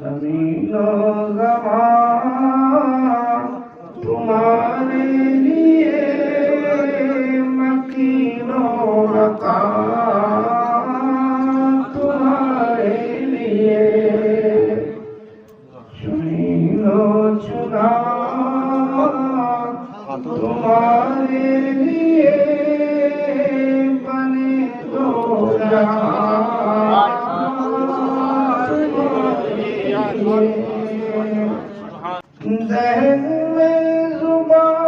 ज़मीनो ज़मान तुम्हारे लिए, मकीनो मकान तुम्हारे लिए, चुनीनो चुना तुम्हारे लिए, बने दो जहां ज़हन में ज़ुबान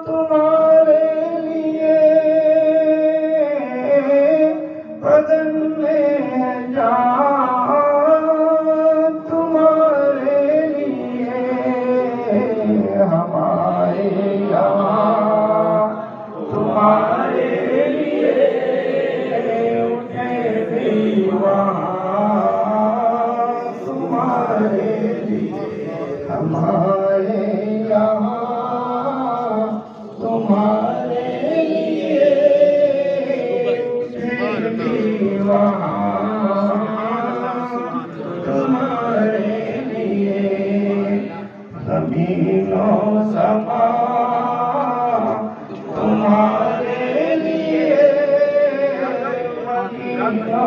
तुम्हारे लिए, बदन में जान तुम्हारे लिए, हमारे यहाँ तुम्हारे लिए उठे दीवान तुम्हारे लिए, हमारे यहाँ तुम्हारे लिए उठे दीवान तुम्हारे लिए, ज़मीनो ज़मान तुम्हारे लिए, मकीनो